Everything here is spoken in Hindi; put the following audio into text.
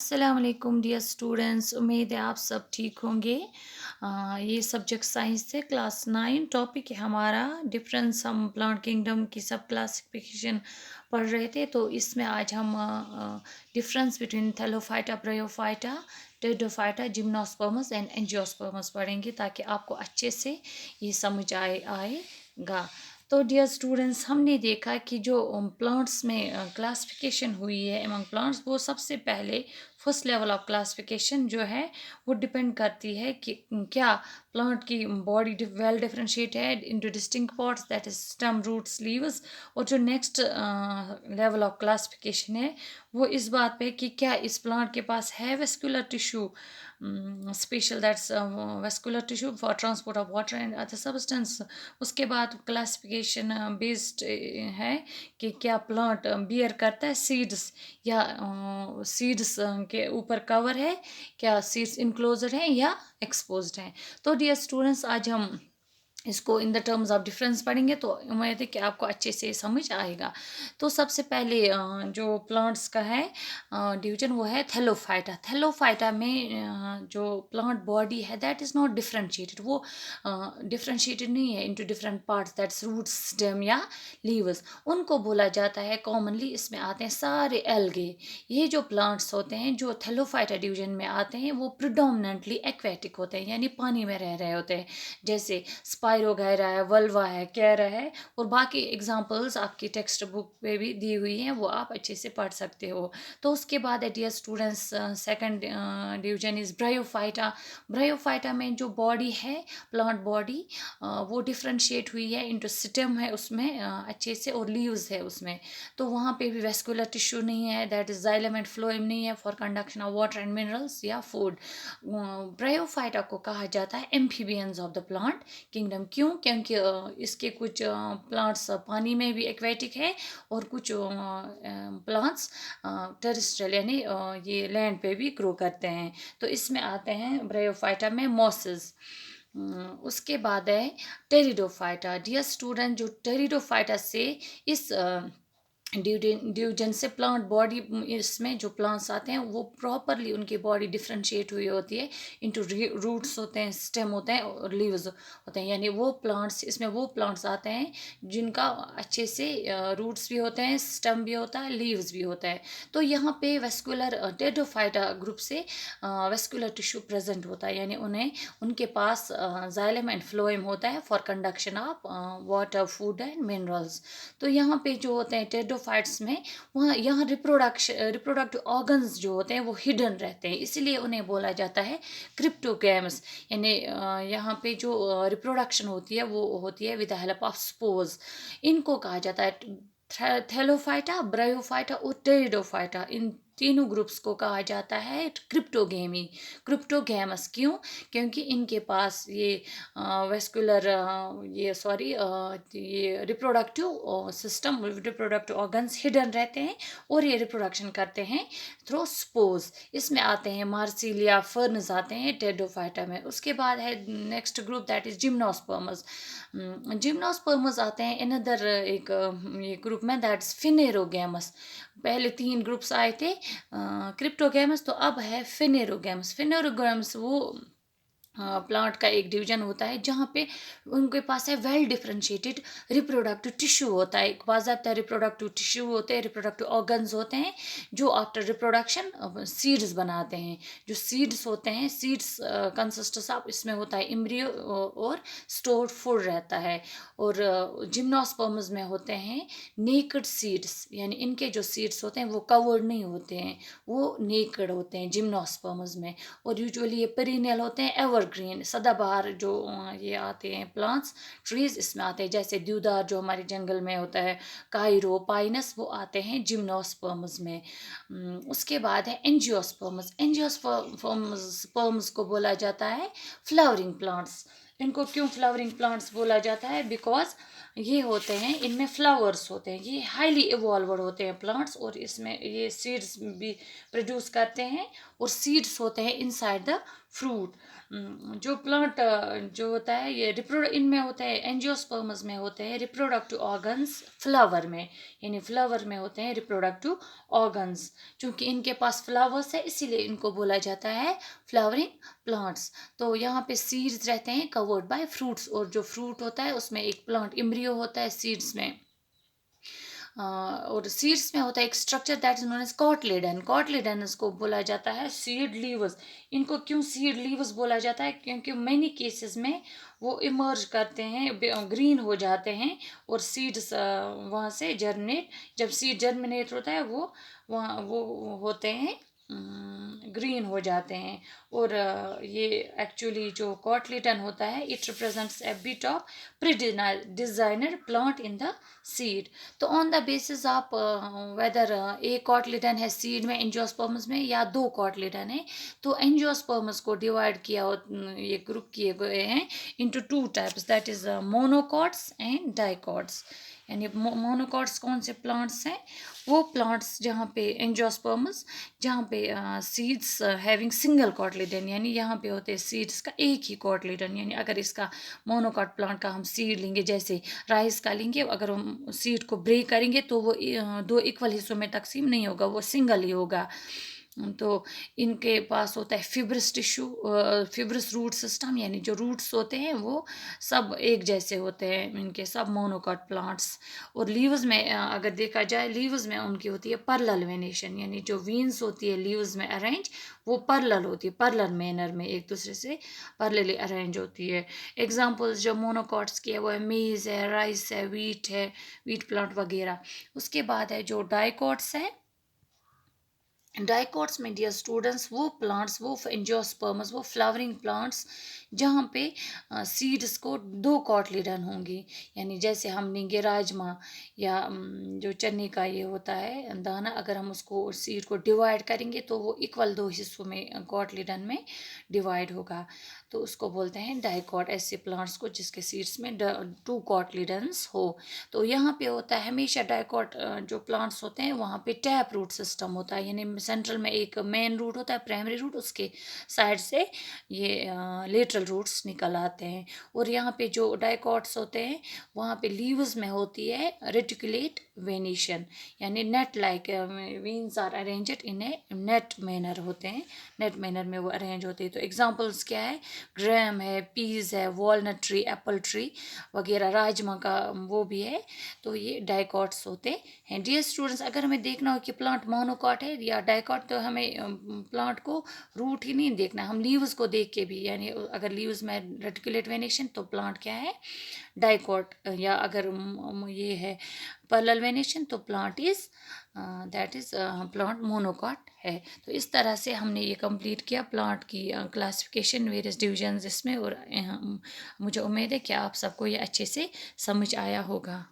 अस्सलामुअलैकुम डियर स्टूडेंट्स, उम्मीद है आप सब ठीक होंगे। ये सब्जेक्ट साइंस से क्लास 9 टॉपिक है हमारा डिफरेंस। हम प्लांट किंगडम की सब क्लासिफिकेशन पढ़ रहे थे, तो इसमें आज हम difference between thallophyta, bryophyta, pteridophyta, gymnosperms and angiosperms पढ़ेंगे ताकि आपको अच्छे से ये समझ आएगा। तो डियर स्टूडेंट्स, हमने देखा कि जो प्लांट्स में क्लासिफिकेशन हुई है एमंग प्लांट्स, वो सबसे पहले फर्स्ट लेवल ऑफ क्लासिफिकेशन जो है वो डिपेंड करती है कि क्या प्लांट की बॉडी वेल डिफरेंशिएट है into distinct parts, that is stem, roots, leaves. और जो नेक्स्ट लेवल ऑफ क्लासिफिकेशन है वो इस बात पे कि क्या इस प्लांट के पास है vascular tissue special, that's vascular tissue for transport of water and other substance. उसके बाद क्लासिफिकेशन बेस्ड है कि क्या प्लांट बियर करता है सीड्स, या सीड्स के ऊपर कवर है, क्या सीड्स इनक्लोजर हैं या एक्सपोज्ड हैं। तो डियर स्टूडेंट्स, आज हम इसको in the terms of difference पढ़ेंगे, तो उम्मीद है कि आपको अच्छे से समझ आएगा। तो सबसे पहले जो प्लांट्स का है डिवीजन वो है थैलोफाइटा। थैलोफाइटा में जो प्लांट बॉडी है दैट इज़ नॉट डिफरेंशिएटेड, वो डिफरेंशिएटेड नहीं है into different parts, that's roots, stem या लीव्स। उनको बोला जाता है कॉमनली, इसमें आते हैं सारे एल्गे। ये जो प्लांट्स होते हैं जो थैलोफाइटा डिवीजन में आते हैं वो प्रिडोमिनेंटली एक्वेटिक होते हैं, यानी पानी में रह रहे होते हैं, जैसे स्पायरोगायरा है, वल्वा है, कैरा है, और बाकी एग्जांपल्स आपकी टेक्स्ट बुक पे भी दी हुई हैं, वो आप अच्छे से पढ़ सकते हो। तो उसके बाद dear students, second division is Bryophyta. Bryophyta में जो बॉडी है, प्लांट बॉडी, वो डिफ्रेंशिएट हुई है इनटू स्टेम है उसमें अच्छे से, और लीव्स है उसमें। तो वहाँ पे भी वेस्कुलर टिश्यू नहीं है, that is xylem and phloem नहीं है for conduction of water and minerals या फूड। ब्रायोफाइटा को कहा जाता है amphibians of the plant kingdom. क्यों? क्योंकि इसके कुछ प्लांट्स पानी में भी एक्वेटिक है और कुछ प्लांट्स टेरेस्ट्रियल यानी ये लैंड पे भी ग्रो करते हैं। तो इसमें आते हैं ब्रायोफाइटा में मॉसेस। उसके बाद है टेरिडोफाइटा। डियर स्टूडेंट, जो टेरिडोफाइटा से इस डिवीजन से प्लांट बॉडी, इसमें जो प्लांट्स आते हैं वो प्रॉपरली उनकी बॉडी डिफ्रेंशिएट हुई होती है इनटू रूट्स होते हैं, स्टेम होते हैं और लीव्स होते हैं। यानी वो प्लांट्स, इसमें वो प्लांट्स आते हैं जिनका अच्छे से रूट्स भी होते हैं, स्टेम भी होता है, लीव्स भी होता है। तो यहाँ पे वेस्कुलर टेरिडोफाइटा ग्रुप से वेस्कुलर टिश्यू प्रेजेंट होता है, यानी उन्हें उनके पास जाइलम एंड फ्लोएम होता है for conduction of water, food and minerals. तो यहाँ पे जो होते हैं टेरिडोफाइट्स में, वहाँ यहाँ रिप्रोडक्टिव ऑर्गन्स जो होते हैं वो हिडन रहते हैं, इसीलिए उन्हें बोला जाता है क्रिप्टोगैम्स। यानी यहाँ पे जो रिप्रोडक्शन होती है वो होती है with the help of spores. इनको कहा जाता है थैलोफाइटा, ब्रायोफाइटा और टेरिडोफाइटा। इन तीनों ग्रुप्स को कहा जाता है क्रिप्टोगेमी, क्रिप्टोगैमस। क्यों? क्योंकि इनके पास ये वेस्कुलर ये reproductive system, reproductive organs hidden रहते हैं और ये रिप्रोडक्शन करते हैं थ्रू स्पोर्स। इसमें आते हैं मार्सिलिया, फर्न्स आते हैं टेरिडोफाइटा में। उसके बाद है नेक्स्ट ग्रुप, दैट इज जिम्नोस्पर्मस। जिम्नोस्पर्मस आते हैं अनदर एक ये ग्रुप में, दैट्स फिनेरोगैमस। पहले 3 ग्रुप्स आए थे क्रिप्टोगैमस, तो अब है फिनेरोगैमस। फिनेरोगैमस वो प्लांट का एक डिवीजन होता है जहाँ पे उनके पास है वेल डिफ्रेंशिएटेड रिप्रोडक्टिव टिश्यू होता है, एक बाज़ाब्ता रिप्रोडक्टिव टिश्यू होते हैं, रिप्रोडक्टिव ऑर्गन्स होते हैं जो आफ्टर रिप्रोडक्शन सीड्स बनाते हैं। जो सीड्स होते हैं, सीड्स कंसिस्ट ऑफ, इसमें होता है एम्ब्रियो और स्टोर्ड फूड रहता है। और जिम्नोस्पर्म्स में होते हैं नेकड सीड्स, यानी इनके जो सीड्स होते हैं वो कवर्ड नहीं होते हैं, वो नेकड होते हैं जिम्नोस्पर्म्स में। और यूजुअली ये पेरिनियल होते हैं, एवरग्रीन, सदाबहार जो ये आते हैं प्लांट्स, ट्रीज इसमें आते हैं, जैसे देवदार जो हमारे जंगल में होता है, काइरो, पाइनस, वो आते हैं जिम्नोस्पर्म्स में। उसके बाद है एंजियोस्पर्म्स। एंजियोस्पर्म्स को बोला जाता है फ्लावरिंग प्लांट्स। इनको क्यों फ्लावरिंग प्लांट्स बोला जाता है? बिकॉज ये होते हैं, इनमें फ्लावर्स होते हैं, ये हाईली इवॉल्वड होते हैं प्लांट्स, और इसमें ये सीड्स भी प्रोड्यूस करते हैं, और सीड्स होते हैं इनसाइड द फ्रूट। जो प्लांट जो होता है ये इनमें होते हैं, एंजियोस्पर्म्स में होते हैं रिप्रोडक्टिव ऑर्गन्स फ्लावर में, यानी फ्लावर में होते हैं रिप्रोडक्टिव ऑर्गन्स। क्योंकि इनके पास फ्लावर्स है इसीलिए इनको बोला जाता है फ्लावरिंग प्लांट्स। तो यहाँ पे सीड्स रहते हैं कवर्ड बाय फ्रूट्स, और जो फ्रूट होता है उसमें एक प्लांट एम्ब्रियो होता है सीड्स में। और सीड्स में होता है एक structure that is known as cotyledon. Cotyledon इसको बोला जाता है सीड लीव्स। इनको क्यों सीड लीव्स बोला जाता है? क्योंकि मैनी केसेस में वो इमर्ज करते हैं, ग्रीन हो जाते हैं, और सीड्स वहाँ से जर्मिनेट, जब सीड जर्मिनेट होता है वो वहाँ वो होते हैं ग्रीन हो जाते हैं। और ये एक्चुअली जो कॉटलिटन होता है it represents a bit of pre designer plant in the seed. तो on the basis of whether एक कॉटलिटन है सीड में एंजियोस्पर्म्स में या दो कॉटलिटन है, तो एंजियोस्पर्म्स को डिवाइड ये ग्रुप किए गए हैं into two types, that is monocots and dicots. यानी मोनोकॉट्स कौन से प्लांट्स हैं? वो प्लांट्स जहाँ पे एंजियोस्पर्म्स, जहाँ पे सीड्स हैविंग सिंगल कॉटलिडन, यानी यहाँ पे होते हैं सीड्स का एक ही कॉटलिडन। यानी अगर इसका मोनोकॉट प्लांट का हम सीड लेंगे, जैसे राइस का लेंगे, अगर हम सीड को ब्रेक करेंगे तो वो दो इक्वल हिस्सों में तकसीम नहीं होगा, वो सिंगल ही होगा। तो इनके पास होता है fibrous tissue, fibrous root system, यानी जो रूट्स होते हैं वो सब एक जैसे होते हैं इनके, सब मोनोकॉट प्लांट्स। और लीव्स में अगर देखा जाए, लीव्स में उनकी होती है पैरेलल वेनेशन, यानी जो वीन्स होती है लीव्स में अरेंज वो पैरेलल होती है, पैरेलल मैनर में एक दूसरे से पैरेलली अरेंज होती है। एग्जांपल्स जो मोनोकॉट्स की है वो है मेज है, राइस है, वीट प्लांट वगैरह। उसके बाद है जो डाइकॉट्स है। डाइकॉट्स में डियर स्टूडेंट्स वो प्लांट्स, वो एंजियोस्पर्म्स, वो फ्लावरिंग प्लांट्स जहाँ पे सीड्स को दो कॉटलिडन होंगी। यानी जैसे हम लेंगे राजमा या जो चने का ये होता है दाना, अगर हम उसको सीड को डिवाइड करेंगे तो वो इक्वल दो हिस्सों में कॉटलिडन में डिवाइड होगा, तो उसको बोलते हैं डाइकॉट, ऐसे प्लांट्स को जिसके सीड्स में टू कॉटलिडन्स हो। तो यहाँ पे होता है हमेशा डाइकॉट जो प्लांट्स होते हैं वहाँ पे टैप रूट सिस्टम होता है, यानी सेंट्रल में एक मेन रूट होता है प्राइमरी रूट, उसके साइड से ये लेटरल रूट्स निकल आते हैं। और यहाँ पे जो डाइकॉट्स होते हैं वहाँ पे लीव्स में होती है रेटिकुलेट वेनेशन, यानी net like veins are arranged in a net manner होते हैं, नेट मैनर में वो अरेंज होते हैं। तो एग्जांपल्स क्या है? ग्रैम है, पीज है, वॉलनट ट्री, एप्पल ट्री वगैरह, राजमा का वो भी है। तो ये डाइकॉट्स होते हैं। डियर स्टूडेंट्स, अगर हमें देखना हो कि प्लांट मोनोकॉट है या डाइकॉट, तो हमें प्लांट को रूट ही नहीं देखना, हम लीव्स को देख के भी, यानी अगर लीव्स में रेटिकुलेट वेनेशन तो प्लांट क्या है? डाइकॉट। या अगर ये है पैरेलल वेनेशन तो plant is that is plant monocot है। तो इस तरह से हमने ये कंप्लीट किया प्लांट की क्लासिफिकेशन, वेरियस डिविजन्स इसमें। और मुझे उम्मीद है कि आप सबको ये अच्छे से समझ आया होगा।